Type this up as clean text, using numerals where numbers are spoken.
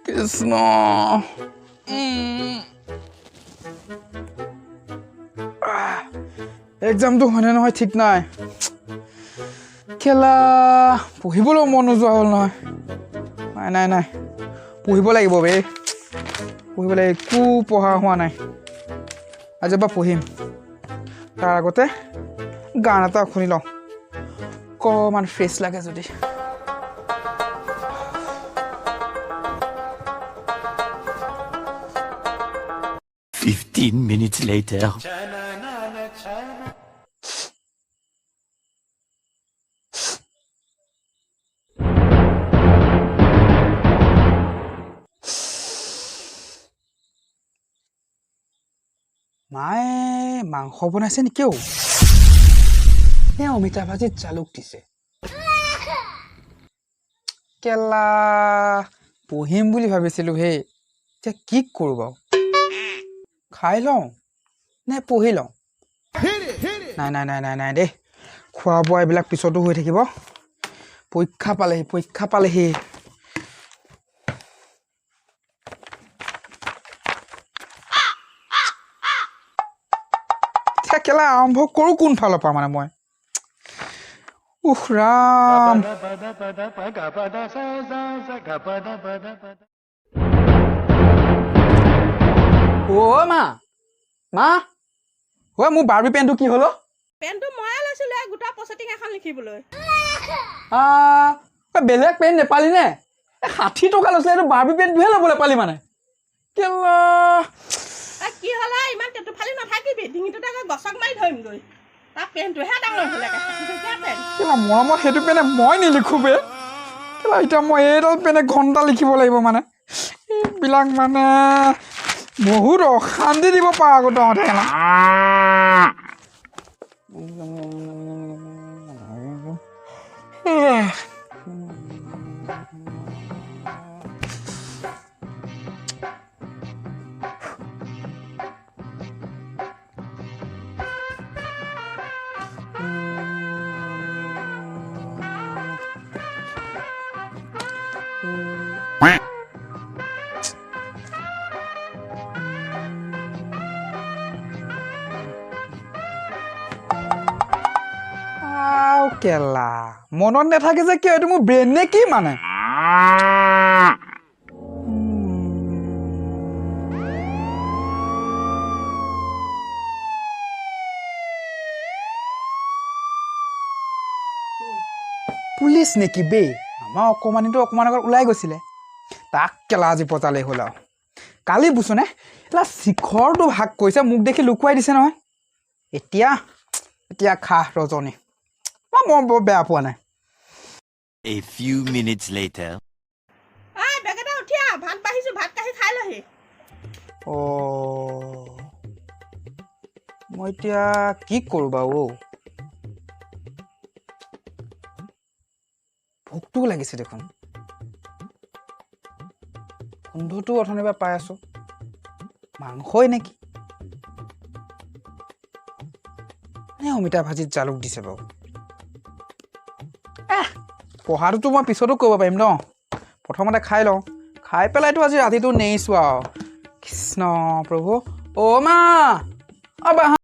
কৃষ্ণ এক্সামটো হয়নে নহয় ঠিক নাই খেলা পঢ়িবলৈ মন নোযোৱা হ'ল নহয় নাই নাই নাই পঢ়িব লাগিব বে পঢ়িবলৈ একো পঢ়া হোৱা নাই আজি এবাৰ পঢ়িম তাৰ আগতে গান এটা শুনি লওঁ অকণমান ফ্ৰেছ লাগে যদি 15 minutes later. মায়ে মাংস বনাইছে নেকি ও নে অমিতা ভাজিত জালুক দিছে কেলা পঢ়িম বুলি ভাবিছিলো হে এতিয়া কি কৰো বাৰু খাই লওঁ নে পঢ়ি লওঁ নাই নাই নাই নাই নাই দেই খোৱা বোৱা এইবিলাক পিছতো হৈ থাকিব পৰীক্ষা পালেহি কেলা আৰম্ভ কৰো কোন ফালৰ পৰা মানে মই উফ ৰাম ও মা ও মোৰ বাৰ্বি পেনটো কি হলো পেনটো ময়ে লৈছিলো গোটা পচেটিং এখন লিখিবলৈ বেলেগ পেন নেপালি নে 60 টকা লৈছিলে এইটো বাৰ্বি পেনটোহে ল'বলৈ পালি মানে কেলা কি হলা ইমান তেটো ফালি নাথাকিবি ডিঙিটোতে গছক মাৰি ধৰিম গৈ তাৰ পেনটোহে ডাঙৰ হ'লে কেলা মৰমত সেইটো পেনে মই নিলিখো বে কেলা এতিয়া মই এইডাল পেনে ঘণ্টা লিখিব লাগিব মানে এইবিলাক মানে বহুত অশান্তি দিব পাৰ আকৌ তহঁতে কেলা কেলা মনত নাথাকে যে কিয় এইটো মোৰ ব্ৰেইন নে কি মানে পুলিচ নেকি বে আমাৰ অকমানিটো অকমান আগত ওলাই গৈছিলে তাক কেলা আজি পতালে হ'ল আৰু কালি বুচনে এলা শিখৰটো ভাগ কৰিছে মোক দেখি লুকুৱাই দিছে নহয় এতিয়া খা ৰজনী মই বৰ বেয়া পোৱা নাই A few minutes later. বেগেটা উঠিয়া ভাত বাঢ়িছো ভাত কাঢ়ি খাই লহি মই এতিয়া কি কৰো বাৰু ভোকটো লাগিছে দেখোন গোন্ধটো অথনিৰ পৰা পাই আছো মাংসই নেকি নে অমিতা ভাজিত জালুক দিছে বাৰু পঢ়াটোতো মই পিছতো কৰিব পাৰিম ন প্ৰথমতে খাই লওঁ খাই পেলাইতো আজি ৰাতিটো নেৰিছো আৰু কৃষ্ণ প্ৰভু অ' মা